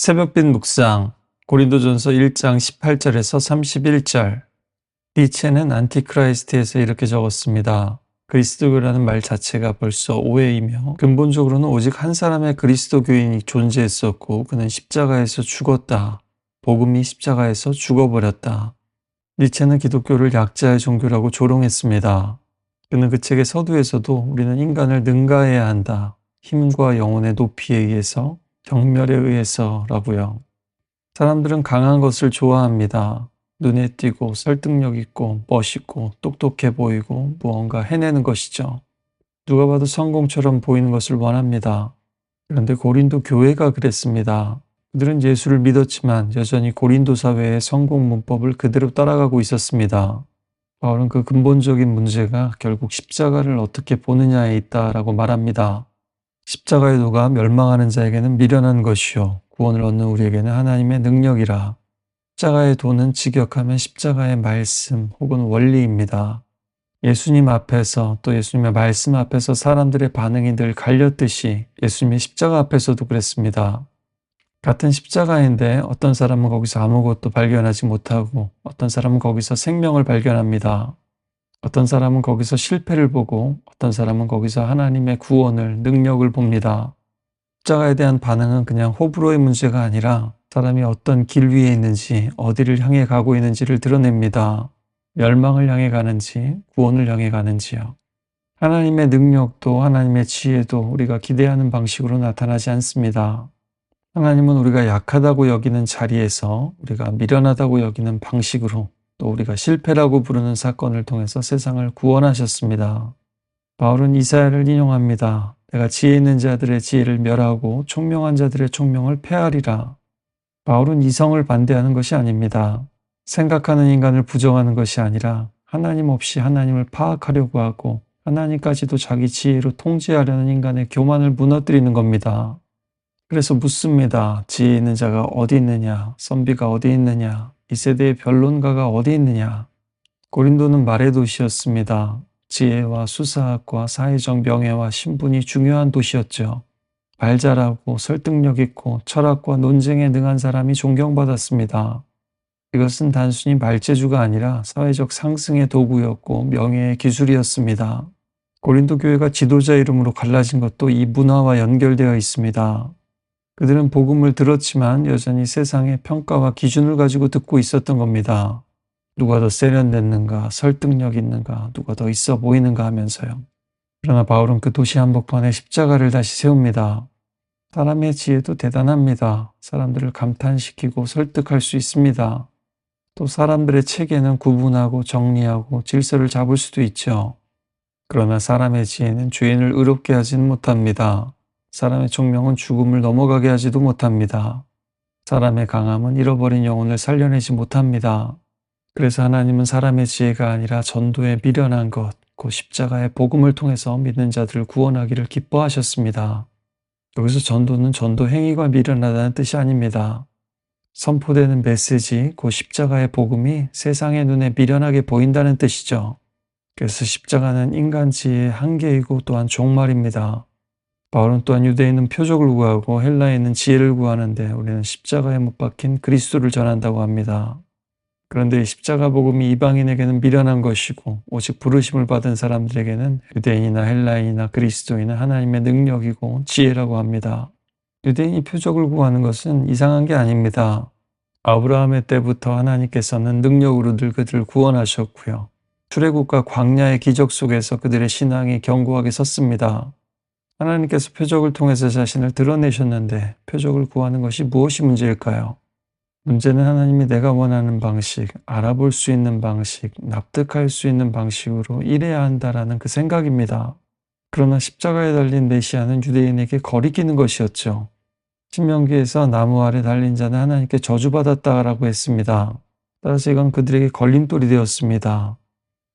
새벽빛 묵상 고린도전서 1장 18절에서 31절. 니체는 안티크라이스트에서 이렇게 적었습니다. 그리스도교라는 말 자체가 벌써 오해이며 근본적으로는 오직 한 사람의 그리스도교인이 존재했었고 그는 십자가에서 죽었다. 복음이 십자가에서 죽어버렸다. 니체는 기독교를 약자의 종교라고 조롱했습니다. 그는 그 책의 서두에서도 우리는 인간을 능가해야 한다. 힘과 영혼의 높이에 의해서, 경멸에 의해서라고요. 사람들은 강한 것을 좋아합니다. 눈에 띄고 설득력 있고 멋있고 똑똑해 보이고 무언가 해내는 것이죠. 누가 봐도 성공처럼 보이는 것을 원합니다. 그런데 고린도 교회가 그랬습니다. 그들은 예수를 믿었지만 여전히 고린도 사회의 성공 문법을 그대로 따라가고 있었습니다. 바울은 그 근본적인 문제가 결국 십자가를 어떻게 보느냐에 있다라고 말합니다. 십자가의 도가 멸망하는 자에게는 미련한 것이요 구원을 얻는 우리에게는 하나님의 능력이라. 십자가의 도는 직역하면 십자가의 말씀 혹은 원리입니다. 예수님 앞에서 또 예수님의 말씀 앞에서 사람들의 반응이 늘 갈렸듯이 예수님의 십자가 앞에서도 그랬습니다. 같은 십자가인데 어떤 사람은 거기서 아무것도 발견하지 못하고 어떤 사람은 거기서 생명을 발견합니다. 어떤 사람은 거기서 실패를 보고 어떤 사람은 거기서 하나님의 구원을, 능력을 봅니다. 십자가에 대한 반응은 그냥 호불호의 문제가 아니라 사람이 어떤 길 위에 있는지, 어디를 향해 가고 있는지를 드러냅니다. 멸망을 향해 가는지, 구원을 향해 가는지요. 하나님의 능력도 하나님의 지혜도 우리가 기대하는 방식으로 나타나지 않습니다. 하나님은 우리가 약하다고 여기는 자리에서 우리가 미련하다고 여기는 방식으로 또 우리가 실패라고 부르는 사건을 통해서 세상을 구원하셨습니다. 바울은 이사야를 인용합니다. 내가 지혜 있는 자들의 지혜를 멸하고 총명한 자들의 총명을 폐하리라. 바울은 이성을 반대하는 것이 아닙니다. 생각하는 인간을 부정하는 것이 아니라 하나님 없이 하나님을 파악하려고 하고 하나님까지도 자기 지혜로 통제하려는 인간의 교만을 무너뜨리는 겁니다. 그래서 묻습니다. 지혜 있는 자가 어디 있느냐? 선비가 어디 있느냐? 이 세대의 변론가가 어디 있느냐? 고린도는 말의 도시였습니다. 지혜와 수사학과 사회적 명예와 신분이 중요한 도시였죠. 말 잘하고 설득력 있고 철학과 논쟁에 능한 사람이 존경받았습니다. 이것은 단순히 말재주가 아니라 사회적 상승의 도구였고 명예의 기술이었습니다. 고린도 교회가 지도자 이름으로 갈라진 것도 이 문화와 연결되어 있습니다. 그들은 복음을 들었지만 여전히 세상의 평가와 기준을 가지고 듣고 있었던 겁니다. 누가 더 세련됐는가, 설득력 있는가, 누가 더 있어 보이는가 하면서요. 그러나 바울은 그 도시 한복판에 십자가를 다시 세웁니다. 사람의 지혜도 대단합니다. 사람들을 감탄시키고 설득할 수 있습니다. 또 사람들의 체계는 구분하고 정리하고 질서를 잡을 수도 있죠. 그러나 사람의 지혜는 죄인을 의롭게 하지는 못합니다. 사람의 총명은 죽음을 넘어가게 하지도 못합니다. 사람의 강함은 잃어버린 영혼을 살려내지 못합니다. 그래서 하나님은 사람의 지혜가 아니라 전도에 미련한 것, 그 십자가의 복음을 통해서 믿는 자들을 구원하기를 기뻐하셨습니다. 여기서 전도는 전도 행위가 미련하다는 뜻이 아닙니다. 선포되는 메시지, 그 십자가의 복음이 세상의 눈에 미련하게 보인다는 뜻이죠. 그래서 십자가는 인간 지혜의 한계이고 또한 종말입니다. 바울은 또한 유대인은 표적을 구하고 헬라인은 지혜를 구하는데 우리는 십자가에 못 박힌 그리스도를 전한다고 합니다. 그런데 이 십자가 복음이 이방인에게는 미련한 것이고 오직 부르심을 받은 사람들에게는 유대인이나 헬라인이나 그리스도인은 하나님의 능력이고 지혜라고 합니다. 유대인이 표적을 구하는 것은 이상한 게 아닙니다. 아브라함의 때부터 하나님께서는 능력으로 늘 그들을 구원하셨고요. 출애굽과 광야의 기적 속에서 그들의 신앙이 견고하게 섰습니다. 하나님께서 표적을 통해서 자신을 드러내셨는데 표적을 구하는 것이 무엇이 문제일까요? 문제는 하나님이 내가 원하는 방식, 알아볼 수 있는 방식, 납득할 수 있는 방식으로 일해야 한다라는 그 생각입니다. 그러나 십자가에 달린 메시아는 유대인에게 거리끼는 것이었죠. 신명기에서 나무 아래 달린 자는 하나님께 저주받았다라고 했습니다. 따라서 이건 그들에게 걸림돌이 되었습니다.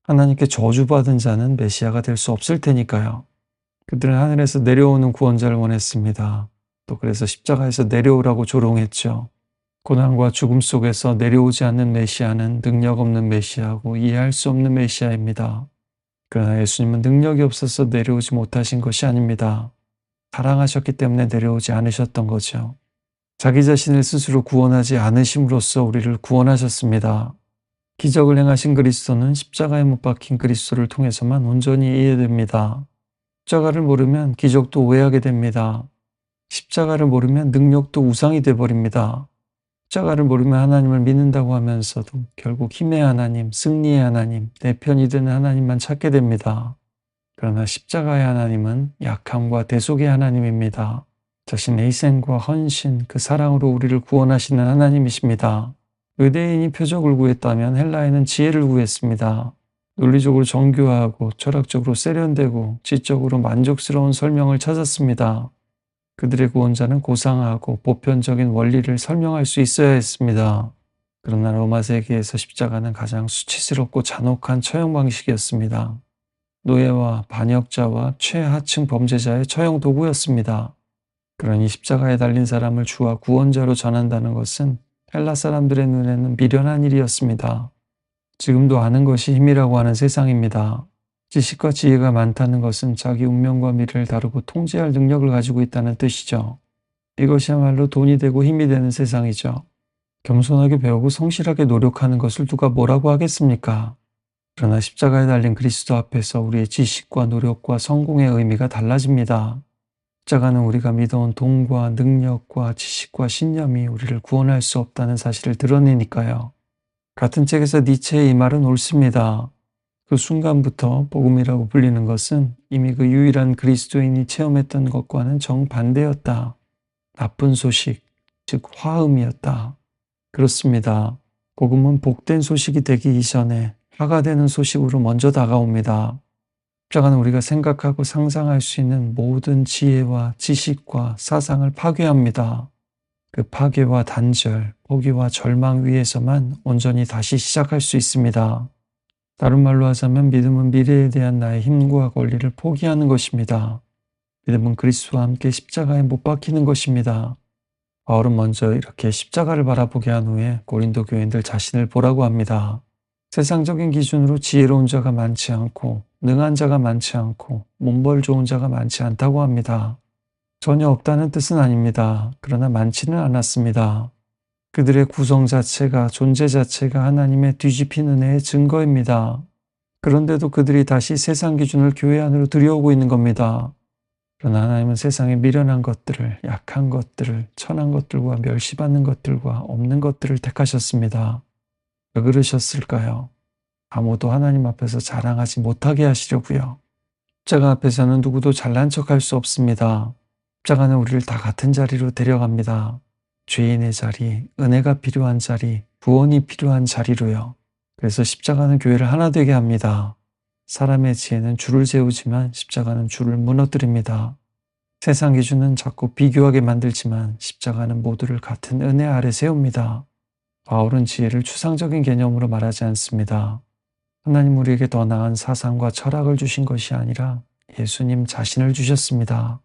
하나님께 저주받은 자는 메시아가 될 수 없을 테니까요. 그들은 하늘에서 내려오는 구원자를 원했습니다. 또 그래서 십자가에서 내려오라고 조롱했죠. 고난과 죽음 속에서 내려오지 않는 메시아는 능력 없는 메시아고 이해할 수 없는 메시아입니다. 그러나 예수님은 능력이 없어서 내려오지 못하신 것이 아닙니다. 사랑하셨기 때문에 내려오지 않으셨던 거죠. 자기 자신을 스스로 구원하지 않으심으로써 우리를 구원하셨습니다. 기적을 행하신 그리스도는 십자가에 못 박힌 그리스도를 통해서만 온전히 이해됩니다. 십자가를 모르면 기적도 오해하게 됩니다. 십자가를 모르면 능력도 우상이 돼버립니다. 십자가를 모르면 하나님을 믿는다고 하면서도 결국 힘의 하나님, 승리의 하나님, 내 편이 되는 하나님만 찾게 됩니다. 그러나 십자가의 하나님은 약함과 대속의 하나님입니다. 자신의 희생과 헌신, 그 사랑으로 우리를 구원하시는 하나님이십니다. 유대인이 표적을 구했다면 헬라인은 지혜를 구했습니다. 논리적으로 정교하고 철학적으로 세련되고 지적으로 만족스러운 설명을 찾았습니다. 그들의 구원자는 고상하고 보편적인 원리를 설명할 수 있어야 했습니다. 그러나 로마 세계에서 십자가는 가장 수치스럽고 잔혹한 처형 방식이었습니다. 노예와 반역자와 최하층 범죄자의 처형 도구였습니다. 그러니 십자가에 달린 사람을 주와 구원자로 전한다는 것은 헬라 사람들의 눈에는 미련한 일이었습니다. 지금도 아는 것이 힘이라고 하는 세상입니다. 지식과 지혜가 많다는 것은 자기 운명과 미래를 다루고 통제할 능력을 가지고 있다는 뜻이죠. 이것이야말로 돈이 되고 힘이 되는 세상이죠. 겸손하게 배우고 성실하게 노력하는 것을 누가 뭐라고 하겠습니까? 그러나 십자가에 달린 그리스도 앞에서 우리의 지식과 노력과 성공의 의미가 달라집니다. 십자가는 우리가 믿어온 돈과 능력과 지식과 신념이 우리를 구원할 수 없다는 사실을 드러내니까요. 같은 책에서 니체의 이 말은 옳습니다. 그 순간부터 복음이라고 불리는 것은 이미 그 유일한 그리스도인이 체험했던 것과는 정반대였다. 나쁜 소식, 즉 화음이었다. 그렇습니다. 복음은 복된 소식이 되기 이전에 화가 되는 소식으로 먼저 다가옵니다. 십자가는 우리가 생각하고 상상할 수 있는 모든 지혜와 지식과 사상을 파괴합니다. 그 파괴와 단절, 포기와 절망 위에서만 온전히 다시 시작할 수 있습니다. 다른 말로 하자면 믿음은 미래에 대한 나의 힘과 권리를 포기하는 것입니다. 믿음은 그리스도와 함께 십자가에 못 박히는 것입니다. 바울은 먼저 이렇게 십자가를 바라보게 한 후에 고린도 교인들 자신을 보라고 합니다. 세상적인 기준으로 지혜로운 자가 많지 않고 능한 자가 많지 않고 몸벌 좋은 자가 많지 않다고 합니다. 전혀 없다는 뜻은 아닙니다. 그러나 많지는 않았습니다. 그들의 구성 자체가, 존재 자체가 하나님의 뒤집힌 은혜의 증거입니다. 그런데도 그들이 다시 세상 기준을 교회 안으로 들여오고 있는 겁니다. 그러나 하나님은 세상의 미련한 것들을, 약한 것들을, 천한 것들과 멸시받는 것들과 없는 것들을 택하셨습니다. 왜 그러셨을까요? 아무도 하나님 앞에서 자랑하지 못하게 하시려고요. 십자가 앞에서는 누구도 잘난 척할 수 없습니다. 십자가는 우리를 다 같은 자리로 데려갑니다. 죄인의 자리, 은혜가 필요한 자리, 구원이 필요한 자리로요. 그래서 십자가는 교회를 하나 되게 합니다. 사람의 지혜는 줄을 세우지만 십자가는 줄을 무너뜨립니다. 세상 기준은 자꾸 비교하게 만들지만 십자가는 모두를 같은 은혜 아래 세웁니다. 바울은 지혜를 추상적인 개념으로 말하지 않습니다. 하나님 우리에게 더 나은 사상과 철학을 주신 것이 아니라 예수님 자신을 주셨습니다.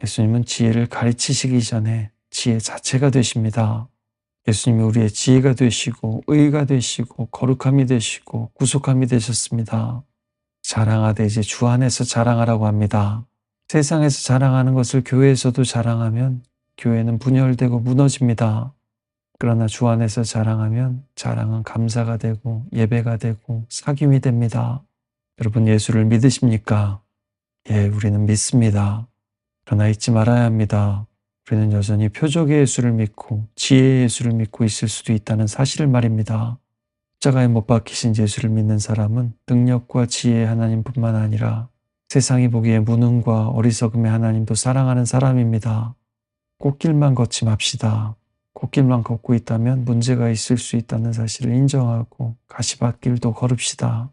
예수님은 지혜를 가르치시기 전에 지혜 자체가 되십니다. 예수님이 우리의 지혜가 되시고 의가 되시고 거룩함이 되시고 구속함이 되셨습니다. 자랑하되 이제 주 안에서 자랑하라고 합니다. 세상에서 자랑하는 것을 교회에서도 자랑하면 교회는 분열되고 무너집니다. 그러나 주 안에서 자랑하면 자랑은 감사가 되고 예배가 되고 사귐이 됩니다. 여러분 예수를 믿으십니까? 예, 우리는 믿습니다. 그러나 잊지 말아야 합니다. 우리는 여전히 표적의 예수를 믿고 지혜의 예수를 믿고 있을 수도 있다는 사실을 말입니다. 십자가에 못 박히신 예수를 믿는 사람은 능력과 지혜의 하나님뿐만 아니라 세상이 보기에 무능과 어리석음의 하나님도 사랑하는 사람입니다. 꽃길만 걷지 맙시다. 꽃길만 걷고 있다면 문제가 있을 수 있다는 사실을 인정하고 가시밭길도 걸읍시다.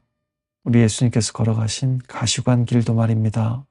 우리 예수님께서 걸어가신 가시관 길도 말입니다.